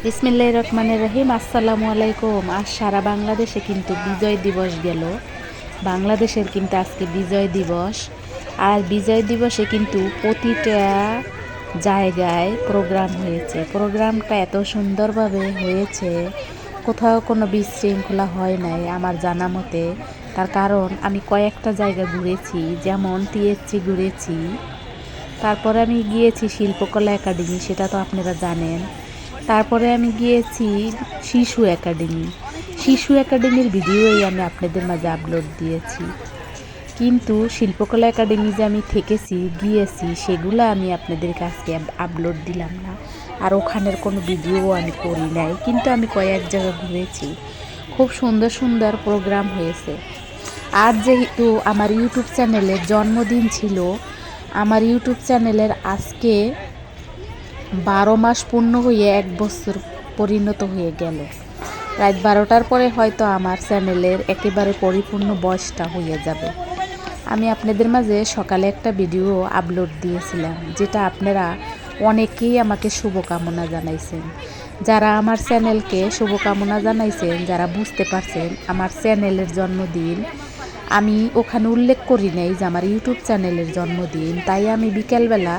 বিসমিল্লাহির রহমানির রহিম। আসসালামু আলাইকুম। আজ সারা বাংলাদেশে কিন্তু বিজয় দিবস গেল। বাংলাদেশের কিন্তু আজকে বিজয় দিবস। আর বিজয় দিবসে কিন্তু প্রতিটা জায়গায় প্রোগ্রাম হয়েছে। প্রোগ্রামটা এত সুন্দরভাবে হয়েছে, কোথাও কোনো বিশৃঙ্খলা হয় নাই আমার জানা মতে। তার কারণ আমি কয়েকটা জায়গা ঘুরেছি, যেমন টিএসসি ঘুরেছি, তারপরে আমি গিয়েছি শিল্পকলা একাডেমি, সেটা তো আপনারা জানেন। তারপরে আমি গিয়েছি শিশু একাডেমির ভিডিওই আমি আপনাদের মাঝে আপলোড দিয়েছি। কিন্তু শিল্পকলা একাডেমি যে আমি গিয়েছি সেগুলো আমি আপনাদের কাছে আপলোড দিলাম না। আর ওখানের কোনো ভিডিও আমি করি নাই, কিন্তু আমি কয়েক জায়গা ঘুরেছি। খুব সুন্দর সুন্দর প্রোগ্রাম হয়েছে। আর যেহেতু আমার ইউটিউব চ্যানেলের জন্মদিন ছিল, আমার ইউটিউব চ্যানেলের আজকে 12 মাস পূর্ণ হয়ে 1 বছর পরিণত হয়ে গেল। রাত 12টার পরে হয়তো আমার চ্যানেলের একেবারে পরিপূর্ণ বয়সটা হয়ে যাবে। আমি আপনাদের মাঝে সকালে একটা ভিডিও আপলোড দিয়েছিলাম, যেটা আপনারা অনেকেই আমাকে শুভকামনা জানাইছেন। যারা আমার চ্যানেলকে শুভকামনা জানাইছেন, যারা বুঝতে পারছেন আমার চ্যানেলের জন্মদিন, আমি ওখানে উল্লেখ করি নাই যে আমার ইউটিউব চ্যানেলের জন্মদিন, তাই আমি বিকেলবেলা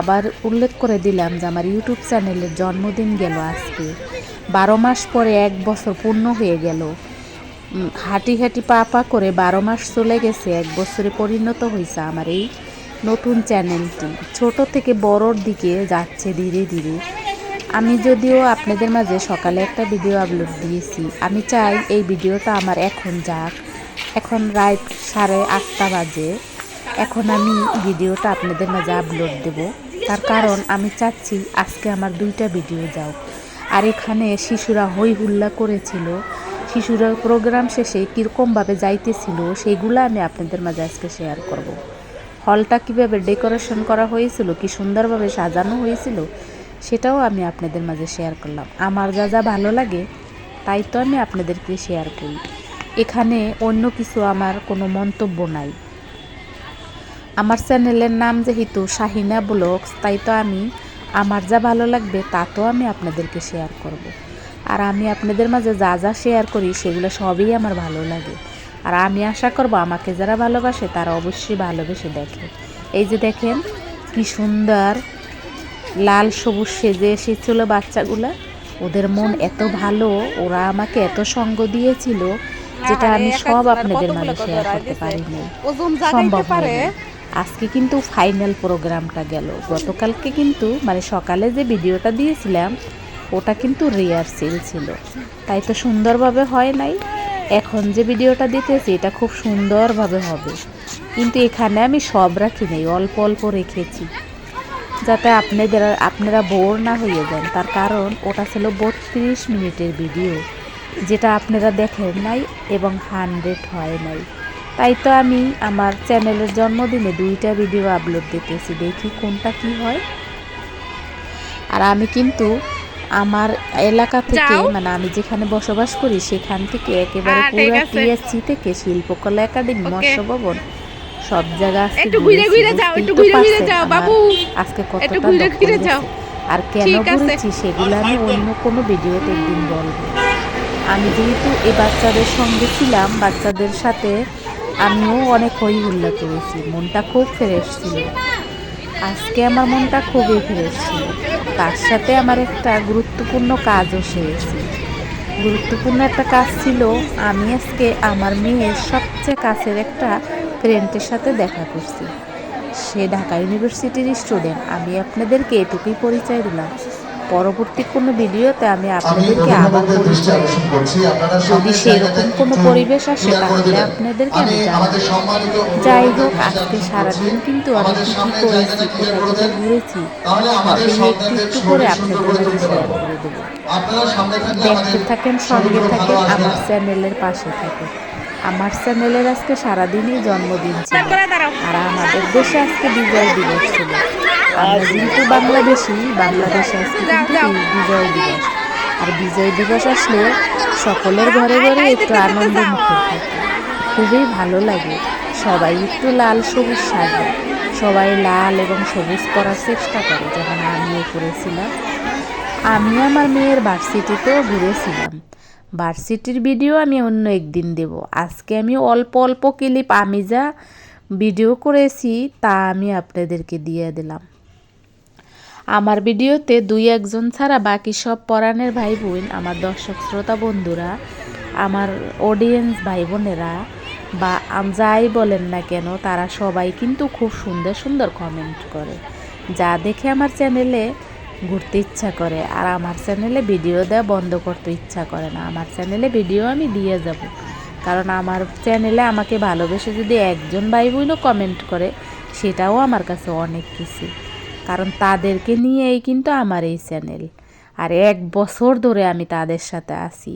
আবার উল্লেখ করে দিলাম যে আমার ইউটিউব চ্যানেলের জন্মদিন গেল আজকে। 12 মাস পরে 1 বছর পূর্ণ হয়ে গেল। হাঁটি হাঁটি পা পা করে 12 মাস চলে গেছে, 1 বছরে পরিণত হয়েছে আমার এই নতুন চ্যানেলটি। ছোট থেকে বড়র দিকে যাচ্ছে ধীরে ধীরে। আমি যদিও আপনাদের মাঝে সকালে একটা ভিডিও আপলোড দিয়েছি, আমি চাই এই ভিডিওটা আমার এখন যাক। এখন রাত 8:30 বাজে। এখন আমি ভিডিওটা আপনাদের মাঝে আপলোড দেব। তার কারণ আমি চাচ্ছি আজকে আমার 2টা ভিডিও যাও। আর এখানে শিশুরা হই হুল্লা করেছিল, শিশুরা প্রোগ্রাম শেষে কীরকমভাবে যাইতেছিল সেইগুলো আমি আপনাদের মাঝে আজকে শেয়ার করব। হলটা কীভাবে ডেকোরেশন করা হয়েছিল, কি সুন্দরভাবে সাজানো হয়েছিল, সেটাও আমি আপনাদের মাঝে শেয়ার করলাম। আমার যা যা ভালো লাগে তাই তো আমি আপনাদেরকে শেয়ার করি। এখানে অন্য কিছু আমার কোনো মন্তব্য নাই। আমার চ্যানেলের নাম যেহেতু শাহিনা ব্লগস, তাই তো আমি আমার যা ভালো লাগবে তা তো আমি আপনাদেরকে শেয়ার করব। আর আমি আপনাদের মাঝে যা যা শেয়ার করি সেগুলো সবই আমার ভালো লাগে। আর আমি আশা করব আমাকে যারা ভালোবাসে তারা অবশ্যই ভালোবেসে দেখে। এই যে দেখেন কি সুন্দর লাল সবুজ সেজে এসেছিল বাচ্চাগুলা। ওদের মন এত ভালো, ওরা আমাকে এত সঙ্গ দিয়েছিল, যেটা আমি সব আপনাদের মাঝে শেয়ার করতে পারিনি, সম্ভব হয়নি। আজকে কিন্তু ফাইনাল প্রোগ্রামটা গেল। গতকালকে কিন্তু সকালে যে ভিডিওটা দিয়েছিলাম ওটা কিন্তু রিহার্সেল ছিল, তাই তো সুন্দরভাবে হয় নাই। এখন যে ভিডিওটা দিতেছি এটা খুব সুন্দরভাবে হবে, কিন্তু এখানে আমি সব রাখি নাই, অল্প অল্প রেখেছি, যাতে আপনারা বোর না হয়ে যান। তার কারণ ওটা ছিল 32 মিনিটের ভিডিও, যেটা আপনারা দেখেন নাই এবং 100 হয় নাই। তাই তো আমি আমার চ্যানেলের জন্মদিনে 2টা ভিডিও আপলোড দিতেছি, দেখি কোনটা কি হয়। আর আমি কিন্তু আমার এলাকা থেকে, আমি যেখানে বসবাস করি সেখান থেকে একেবারে পুরো টিএসসি থেকে শিল্পকলা একাডেমি, মৎস্য ভবন, সব জায়গা আজকে আজকে কতটা দখল গেছে। আর কেন ঘুরেছি সেগুলো আমি অন্য কোনো ভিডিওতে একদিন বলবো। আমি যেহেতু এই বাচ্চাদের সঙ্গে ছিলাম, বাচ্চাদের সাথে আমিও অনেক হই হুল্লা করেছি, মনটা খুব ফ্রেশ ছিল। আজকে আমার মনটা খুবই ফ্রেশ ছিল। তার সাথে আমার একটা গুরুত্বপূর্ণ কাজও সেরেছি। গুরুত্বপূর্ণ একটা কাজ ছিল, আমি আজকে আমার মেয়ের সবচেয়ে কাছের একটা ফ্রেন্ডের সাথে দেখা করছি। সে ঢাকা ইউনিভার্সিটির স্টুডেন্ট। আমি আপনাদেরকে এটুকুই পরিচয় দিলাম। পরবর্তী কোনো ভিডিওতে আমি আপনাদেরকে আবার পরিচয় দেব। যদি সেরকম কোনো পরিবেশ আসে তাহলে আপনাদেরকে আমি জানাবো। যাই হোক, আজকে সারাদিন কিন্তু আমি কী করেছি, কোথায় কোথায় ঘুরেছি, সবই একটু একটু করে আপনাদের মাঝে শেয়ার করে দেবো। দেখতে থাকেন, সঙ্গে থাকেন, আমার চ্যানেলের পাশে থাকেন। আমার চ্যানেলের আজকে সারাদিনই জন্মদিন ছিল, আর আমাদের দেশে আজকে বিজয় দিবস ছিল। আমরা যেহেতু বাংলাদেশে আজকে কিন্তু বিজয় দিবস। আর বিজয় দিবস আসলে সকলের ঘরে ঘরে একটু আনন্দ মুখর থাকে, খুবই ভালো লাগে। সবাই একটু লাল সবুজ সাজে, সবাই লাল এবং সবুজ পরার চেষ্টা করে, যেমন আমিও করেছিলাম। আমি আমার মেয়ের ভার্সিটিতেও ঘুরেছিলাম। ভার্সিটির ভিডিও আমি অন্য একদিন দেব। আজকে আমি অল্প অল্প ক্লিপ আমি যা ভিডিও করেছি তা আমি আপনাদেরকে দিয়ে দিলাম। আমার ভিডিওতে 2-1 জন ছাড়া বাকি সব পরাণের ভাই বোন, আমার দর্শক শ্রোতা বন্ধুরা, আমার অডিয়েন্স ভাই বোনেরা বা যাই বলেন না কেন, তারা সবাই কিন্তু খুব সুন্দর সুন্দর কমেন্ট করে, যা দেখে আমার চ্যানেলে ঘুরতে ইচ্ছা করে। আর আমার চ্যানেলে ভিডিও দেওয়া বন্ধ করতে ইচ্ছা করে না। আমার চ্যানেলে ভিডিও আমি দিয়ে যাব, কারণ আমার চ্যানেলে আমাকে ভালোবেসে যদি একজন ভাই বোনও কমেন্ট করে, সেটাও আমার কাছে অনেক কিছু। কারণ তাদেরকে নিয়েই কিন্তু আমার এই চ্যানেল, আর 1 বছর ধরে আমি তাদের সাথে আছি।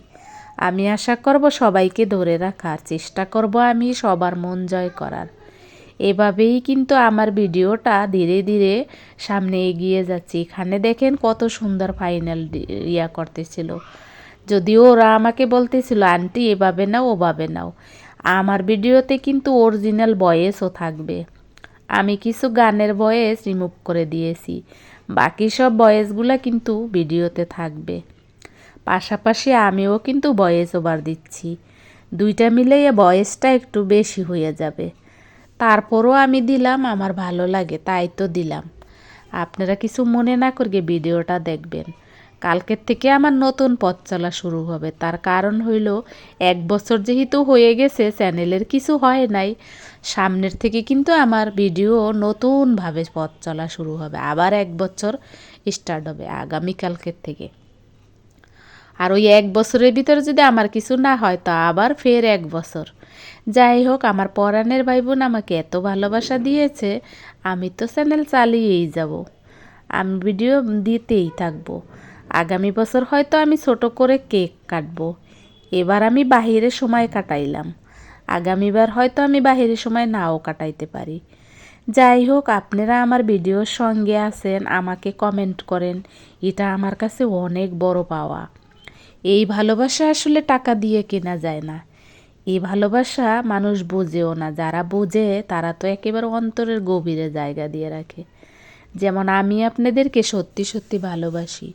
আমি আশা করব সবাইকে ধরে রাখার চেষ্টা করব, আমি সবার মন জয় করার। এভাবেই কিন্তু আমার ভিডিওটা ধীরে ধীরে সামনে এগিয়ে যাচ্ছে। এখানে দেখেন কত সুন্দর ফাইনাল করতেছিল। যদিও ওরা আমাকে বলতেছিল আন্টি এভাবে নাও ওভাবে নাও। আমার ভিডিওতে কিন্তু অরিজিনাল ভয়েসও থাকবে। আমি কিছু গানের ভয়েস রিমুভ করে দিয়েছি, বাকি সব ভয়েসগুলো কিন্তু ভিডিওতে থাকবে। পাশাপাশি আমিও কিন্তু ভয়েস ওভার দিচ্ছি, দুইটা মিলিয়ে ভয়েসটা একটু বেশি হয়ে যাবে। তারপরও আমি দিলাম, আমার ভালো লাগে তাই তো দিলাম। আপনারা কিছু মনে না করে ভিডিওটা দেখবেন। কালকের থেকে আমার নতুন পথ চলা শুরু হবে। তার কারণ হইল 1 বছর যেহেতু হয়ে গেছে, চ্যানেলের কিছু হয় নাই। সামনের থেকে কিন্তু আমার ভিডিও নতুনভাবে পথ চলা শুরু হবে। আবার 1 বছর স্টার্ট হবে আগামীকালকের থেকে। আর ওই 1 বছরের ভিতরে যদি আমার কিছু না হয়, তো আবার ফের 1 বছর। যাই হোক, আমার পরাণের ভাই বোন আমাকে এত ভালোবাসা দিয়েছে, আমি তো চ্যানেল চালিয়েই যাব। আমি ভিডিও দিতেই থাকবো। আগামী বছর হয়তো আমি ছোট করে কেক কাটবো। এবার আমি বাহিরে সময় কাটাইলাম, আগামীবার হয়তো আমি বাহিরে সময় নাও কাটাইতে পারি। যাই হোক, আপনারা আমার ভিডিওর সঙ্গে আছেন, আমাকে কমেন্ট করেন, এটা আমার কাছে অনেক বড় পাওয়া। এই ভালোবাসা আসলে টাকা দিয়ে কেনা যায় না। এই ভালোবাসা মানুষ বোঝেও না। যারা বোঝে তারা তো একেবারে অন্তরের গভীরে জায়গা দিয়ে রাখে। যেমন আমি আপনাদেরকে সত্যি সত্যি ভালোবাসি।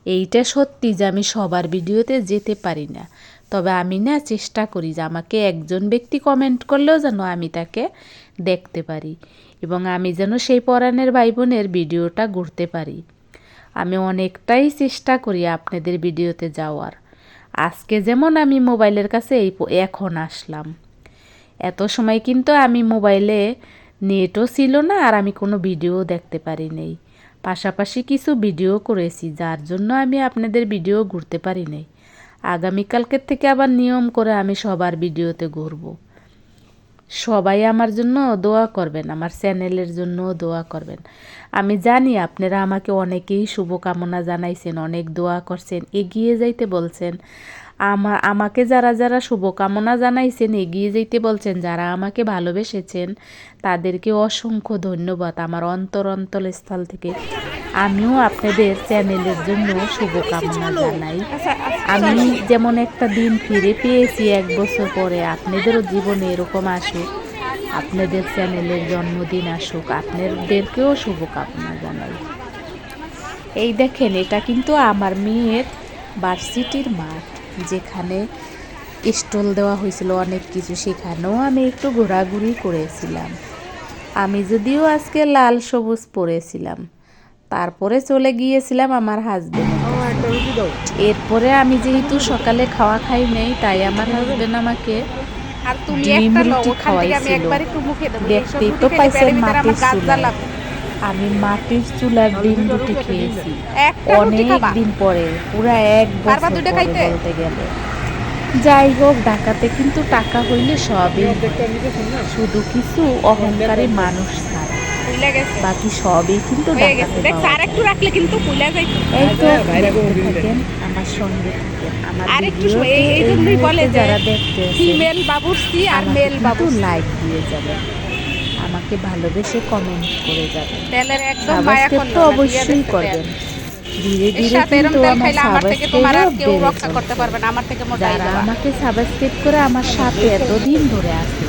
এইটা সত্যি যে আমি সবার ভিডিওতে যেতে পারি না, তবে আমি না চেষ্টা করি যে আমাকে একজন ব্যক্তি কমেন্ট করলেও যেন আমি তাকে দেখতে পারি, এবং আমি যেন সেই পরাণের ভাই বোনের ভিডিওটা ঘুরতে পারি। আমি অনেকটাই চেষ্টা করি আপনাদের ভিডিওতে যাওয়ার। আজকে যেমন আমি মোবাইলের কাছে এখন আসলাম। এত সময় কিন্তু আমি মোবাইলে নেটও ছিল না, আর আমি কোনো ভিডিও দেখতে পারি নাই। পাশাপাশি কিছু ভিডিও করেছি, যার জন্য আমি আপনাদের ভিডিও ঘুরতে পারি নাই। আগামীকালকের থেকে আবার নিয়ম করে আমি সবার ভিডিওতে ঘুরবো। সবাই আমার জন্য দোয়া করবেন, আমার চ্যানেলের জন্য দোয়া করবেন। আমি জানি আপনারা আমাকে অনেকেই শুভকামনা জানাইছেন, অনেক দোয়া করছেন, এগিয়ে যাইতে বলছেন। আমাকে যারা যারা শুভকামনা জানাইছেন, এগিয়ে যাইতে বলছেন, যারা আমাকে ভালোবেসেছেন, তাদেরকে অসংখ্য ধন্যবাদ আমার অন্তরস্থল থেকে। আমিও আপনাদের চ্যানেলের জন্য শুভকামনা জানাই। আমি যেমন একটা দিন ফিরে পেয়েছি 1 বছর পরে, আপনাদেরও জীবনে এরকম আসুক, আপনাদের চ্যানেলের জন্মদিন আসুক, আপনাদেরকেও শুভকামনা জানাই। এই দেখেন, এটা কিন্তু আমার মেয়ের ভার্সিটির মাঠ, যেখানে স্টল দেওয়া হয়েছিল অনেক কিছু, সেখানেও আমি একটু ঘোরাঘুরি করেছিলাম। আমি যদিও আজকে লাল সবুজ পরেছিলাম, তারপরে চলে গিয়েছিলাম আমার হাজবেন্ড। এরপরে আমি যেহেতু সকালে খাওয়া খাই নেই, তাই আমার হাজবেন্ড আমাকে ডিম রুটি খাওয়াইছিল। দেখতেই তো পাইছেন মাটির চুলা। আমি মাটির চুলার ডিম রুটি খেয়েছি অনেক দিন পরে, পুরা 1 বছর পরে বলতে গেলে। যাই হোক, ঢাকাতে কিন্তু টাকা হইলে সবই, শুধু কিছু অহংকারী মানুষ ছাড়া বাকি সবই কিন্তু ঢাকাতে পাওয়া যায়। এই তো থাকেন আমার সঙ্গে, থাকেন আমার ভিডিওতে যারা দেখতে আমাকে লাইক দিয়ে যাবেন, আমাকে ভালোবেসে কমেন্ট করে যাবেন, সাবস্ক্রাইব তো অবশ্যই করবেন। ধীরে ধীরে কিন্তু আমার সাবস্ক্রাইবও বেড়ে চলছে। যারা আমাকে সাবস্ক্রাইব করে আমার সাথে এতদিন ধরে আছে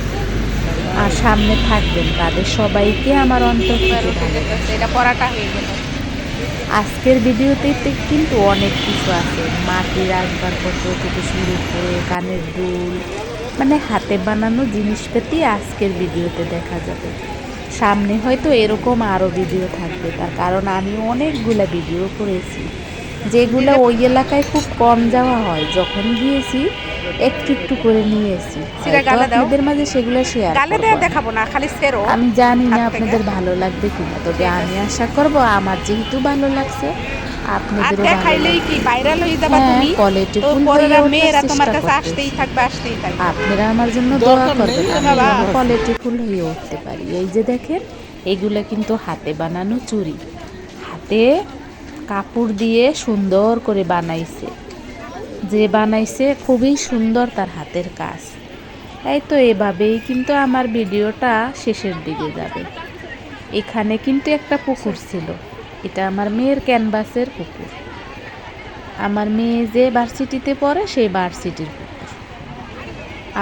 আর সামনে থাকবেন, তাদের সবাইকে আমার অন্তর থেকে ভালোবাসা। আজকের ভিডিওতে কিন্তু অনেক কিছু আছে, মাটির আসবাবপত্র থেকে শুরু করে কানের দুল, মানে হাতে বানানো জিনিসপাতি আজকের ভিডিওতে দেখা যাবে। সামনে হয়তো এরকম আরও ভিডিও থাকবে, তার কারণ আমি অনেকগুলো ভিডিও করেছি যেগুলো ওই এলাকায় খুব কম যাওয়া হয়। যখন গিয়েছি একটু একটু করে নিয়েছি, আপনাদের মাঝে সেগুলো শেয়ার দেখাবো না, খালি সেরো। আমি জানি না আপনাদের ভালো লাগবে কিনা, তবে আমি আশা করব আমার যেহেতু ভালো লাগছে আপনাদেরও ভালো দেখাইলেই কি ভাইরাল হয়ে যাবে হ্যাঁ, তুমি, কোয়ালিটি তো ফুল পরের হয়ে ওঠার মেয়েরা তোমার চেষ্টা কাছে আসতেই করতেছি। থাকবে আসতেই থাকবে। আপনারা আমার জন্য দোয়া করবেন আমি যেন কোয়ালিটি ফুল হয়ে উঠতে পারি। এই যে দেখেন, এগুলো কিন্তু হাতে বানানো চুড়ি, হাতে কাপড় দিয়ে সুন্দর করে বানাইছে। যে বানাইছে খুবই সুন্দর, তার হাতের কাজ। তাই তো এভাবেই কিন্তু আমার ভিডিওটা শেষের দিকে যাবে। এখানে কিন্তু একটা পুকুর ছিল, এটা আমার মেয়ের ক্যানভাসের পুকুর। আমার মেয়ে যে ভার্সিটিতে পড়ে সেই ভার্সিটির পুকুর।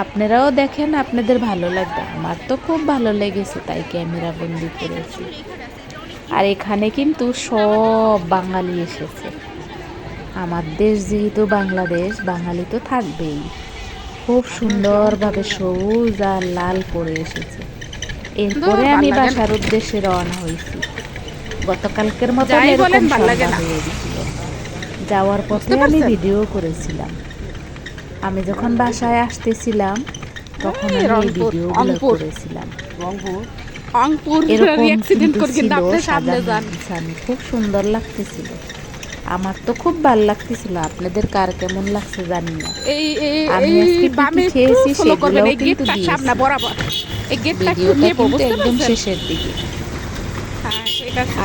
আপনারাও দেখেন, আপনাদের ভালো লাগবে। আমার তো খুব ভালো লেগেছে, তাই ক্যামেরা বন্দি করেছি। আর এখানে কিন্তু সব বাঙালি এসেছে। আমার দেশ যেহেতু বাংলাদেশ, বাঙালি তো থাকবেই। খুব সুন্দরভাবে সবুজ আর লাল করে এসেছে। এরপরে আমি বাসার উদ্দেশ্যে রওনা হয়েছি। গতকালকের মতো এরকম সন্ধ্যা হয়ে গেছিল। যাওয়ার পথে আমি ভিডিও করেছিলাম। আমি যখন বাসায় আসতেছিলাম তখন আমি এই ভিডিওগুলো করেছিলাম। এরকম কিন্তু ছিল সাজানো গুছানো, খুব সুন্দর লাগতেছিল। আমার তো খুব ভালো লাগতেছিল, আপনাদের কার কেমন লাগছে জানি না। আমি আজকে কি খেয়েছি সেগুলোও কিন্তু দিয়েছি। ভিডিওটা কিন্তু একদম শেষের দিকে।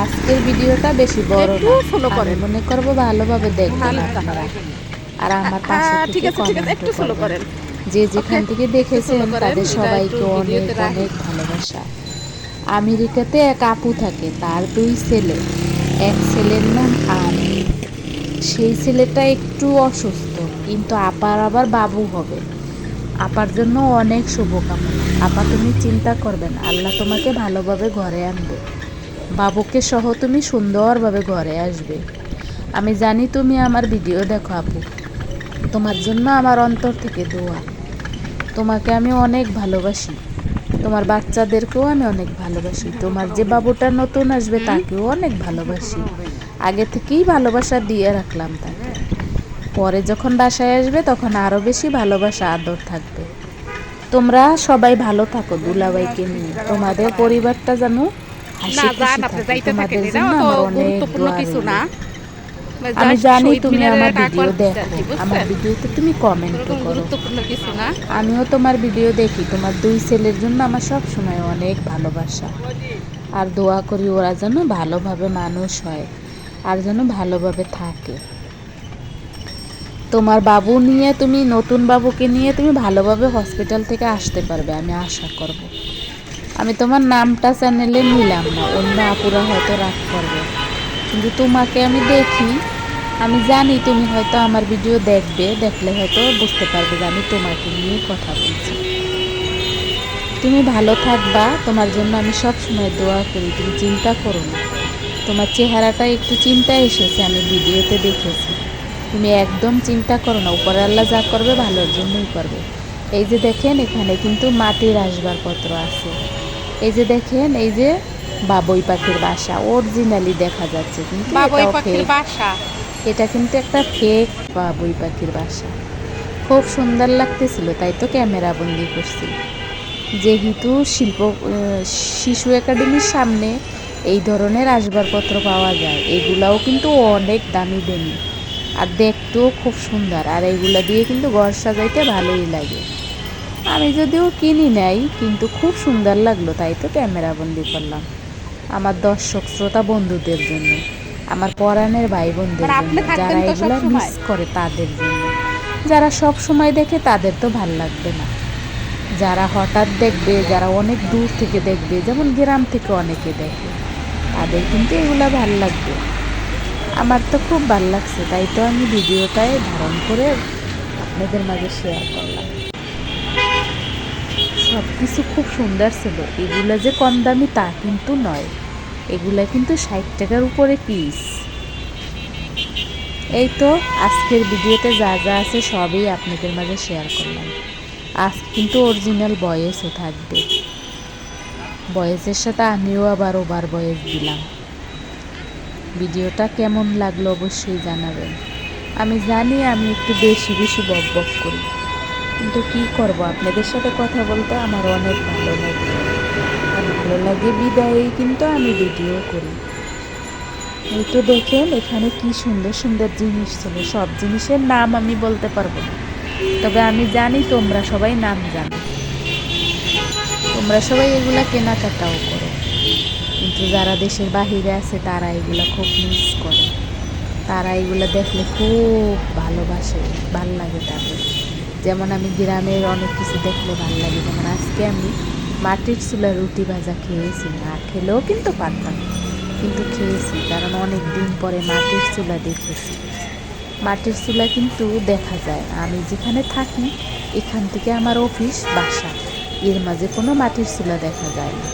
আজকের ভিডিওটা বেশি বড় না, আমি মনে করবো ভালোভাবে দেখবেন আপনারা। আর আমার পাশে থেকে কমেন্ট করবেন। যে যেখান থেকে দেখেছেন তাদের সবাইকে অনেক অনেক ভালোবাসা। আমেরিকাতে এক আপু থাকে, তার 2 ছেলে। এক ছেলের নাম আমি, সেই ছেলেটা একটু অসুস্থ, কিন্তু আপার আবার বাবু হবে। আপার জন্য অনেক শুভকামনা। আপা তুমি চিন্তা করবেন, আল্লাহ তোমাকে ভালোভাবে ঘরে আনবে। বাবুকে সহ তুমি সুন্দরভাবে ঘরে আসবে। আমি জানি তুমি আমার ভিডিও দেখো আপু, তোমার জন্য আমার অন্তর থেকে দোয়া। তোমাকে আমি অনেক ভালোবাসি, তোমার বাচ্চাদেরকেও আমি অনেক ভালোবাসি। তোমার যে বাবুটা নতুন আসবে তাকেও অনেক ভালোবাসি। আগে থেকেই ভালোবাসা দিয়ে রাখলাম তাকে। পরে যখন বাসায় আসবে তখন আরও বেশি ভালোবাসা আদর থাকবে। তোমরা সবাই ভালো থাকো দুলাভাইকে নিয়ে, তোমাদের পরিবারটা যেন হাসি খুশি থাকে। তোমাদের জন্য আমার অনেক দোয়া রইল। আমি জানি তুমি আমার ভিডিও দেখো, আমার ভিডিওতে তুমি কমেন্ট করো। আমিও তোমার ভিডিও দেখি। তোমার 2 ছেলের জন্য আমার সব সময় অনেক ভালোবাসা আর দোয়া করি ওরা যেন ভালোভাবে মানুষ হয় আর যেন ভালোভাবে থাকে। তোমার বাবু নিয়ে তুমি, নতুন বাবুকে নিয়ে তুমি ভালোভাবে হসপিটাল থেকে আসতে পারবে, আমি আশা করব। আমি তোমার নামটা চ্যানেলে নিলাম না, অন্য আপুরা হয়তো রাগ করবে, কিন্তু তোমাকে আমি দেখি। আমি জানি তুমি হয়তো আমার ভিডিও দেখবে, দেখলে হয়তো বুঝতে পারবে যে আমি তোমাকে নিয়ে কথা বলছি। তুমি ভালো থাকবা, তোমার জন্য আমি সব সময় দোয়া করি। তুমি চিন্তা করো না, তোমার চেহারাটা একটু চিন্তা এসেছে, আমি ভিডিওতে দেখেছি। তুমি একদম চিন্তা করো না, উপরে আল্লাহ যা করবে ভালোর জন্যই করবে। এই যে দেখেন, এখানে কিন্তু মাটির আসবাবপত্র আছে। এই যে দেখেন, এই যে বাবুই পাখির বাসা অরিজিনালি দেখা যাচ্ছে, কিন্তু এটাও ফেক। এটা কিন্তু একটা ফেক বাবুই পাখির বাসা। খুব সুন্দর লাগতেছিল, তাই তো ক্যামেরা বন্দি করছি। যেহেতু শিশু একাডেমির সামনে এই ধরনের আসবাবপত্র পাওয়া যায়, এগুলাও কিন্তু অনেক দামি দামি আর দেখতেও খুব সুন্দর। আর এইগুলা দিয়ে কিন্তু ঘর সাজাইতে ভালোই লাগে। আমি যদিও কিনি নাই, কিন্তু খুব সুন্দর লাগলো, তাই তো ক্যামেরা বন্দি করলাম। আমার দর্শক শ্রোতা বন্ধুদের জন্য, আমার পরাণের ভাই বোনদের জন্য, যারা এগুলো মিস করে তাদের জন্য। যারা সব সময় দেখে তাদের তো ভাল লাগবে না, যারা হঠাৎ দেখবে, যারা অনেক দূর থেকে দেখবে, যেমন গ্রাম থেকে অনেকে দেখে, তাদের কিন্তু এগুলো ভাল লাগবে। আমার তো খুব ভাল লাগছে, তাই তো আমি ভিডিওটায় ধারণ করে আপনাদের মাঝে শেয়ার করলাম। সব কিছু খুব সুন্দর ছিল। এগুলো যে কম দামি তা কিন্তু নয়, এগুলা কিন্তু 60 টাকার উপরে পিস। এই তো আজকের ভিডিওতে যা যা আছে সবই আপনাদের মাঝে শেয়ার করলাম। আজ কিন্তু অরিজিনাল ভয়েসও থাকবে, ভয়েসের সাথে আমিও আবার ওভার ভয়েস দিলাম। ভিডিওটা কেমন লাগলো অবশ্যই জানাবেন। আমি জানি আমি একটু বেশি বেশি বক বক করি, কিন্তু কি করব, আপনাদের সাথে কথা বলতে আমার অনেক ভালো লাগে। ভালো লাগে বিদায়ই কিন্তু আমি ভিডিও করি। এই তো দেখেন এখানে কি সুন্দর সুন্দর জিনিস ছিল। সব জিনিসের নাম আমি বলতে পারবো না, তবে আমি জানি তোমরা সবাই নাম জানো, তোমরা সবাই এগুলা কেনাকাটাও করো। কিন্তু যারা দেশের বাহিরে আছে তারা এগুলা খুব মিস করে, তারা এগুলো দেখলে খুব ভালোবাসে, ভাল লাগে তাদের। যেমন আমি গ্রামের অনেক কিছু দেখলে ভাল লাগে, যেমন আজকে আমি মাটির চুলার রুটি ভাজা খেয়েছি, না খেলেও কিন্তু পারতাম, কিন্তু খেয়েছি, কারণ অনেক দিন পরে মাটির চুলা দেখেছি। মাটির চুলা কিন্তু দেখা যায়, আমি যেখানে থাকি এখান থেকে আমার অফিস বাসা, এর মাঝে কোনো মাটির চুলা দেখা যায় না,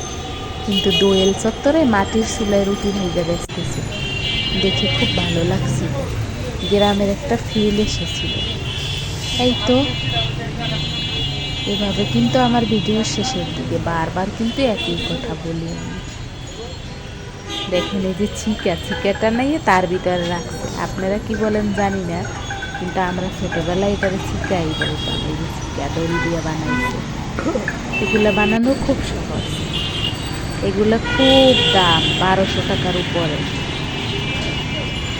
কিন্তু দোয়েল চত্বরে মাটির চুলায় রুটি ভেজে বেচতেছে, দেখে খুব ভালো লাগছিল, গ্রামের একটা ফিল এসেছিল। এই তো এভাবে কিন্তু আমার ভিডিও শেষের দিকে বারবার কিন্তু একই কথা বলি আমি। দেখেন এই যে চিকাটা নাই তার ভিতরে রাখছে, আপনারা কি বলেন জানি না, কিন্তু আমরা ছোটোবেলায় এটারে চিকাই বলতাম। এই যে চিকা দড়ি দিয়ে বানাইছে, এগুলো বানানো খুব সহজ, এগুলো খুব দাম, 1200 টাকার উপরে।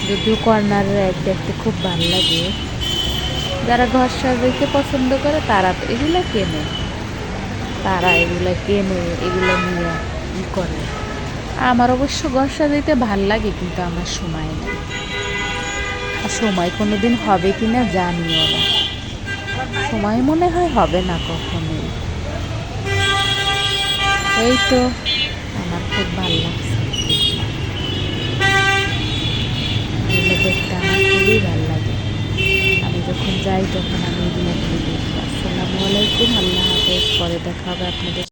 যদিও কর্নার র্যাক দেখতে খুব ভালো লাগে, যারা ঘর সাজাইতে পছন্দ করে তারা তো এগুলো কেনে, এগুলো নিয়ে ই করে। আমার অবশ্য ঘর সাজাইতে ভাল লাগে, কিন্তু আমার সময় নেই, আর সময় কোনো দিন হবে কি না জানিও না, সময় মনে হয় হবে না কখনোই। এই তো আমার খুব ভালো লাগছে, এগুলো দেখতে আমার খুবই ভালো লাগে। আমি যখন যাই তখন আমি এগুলো দেখি। আসসালামু আলাইকুম, আল্লাহ হাফেজ, পরে দেখা হবে আপনাদের।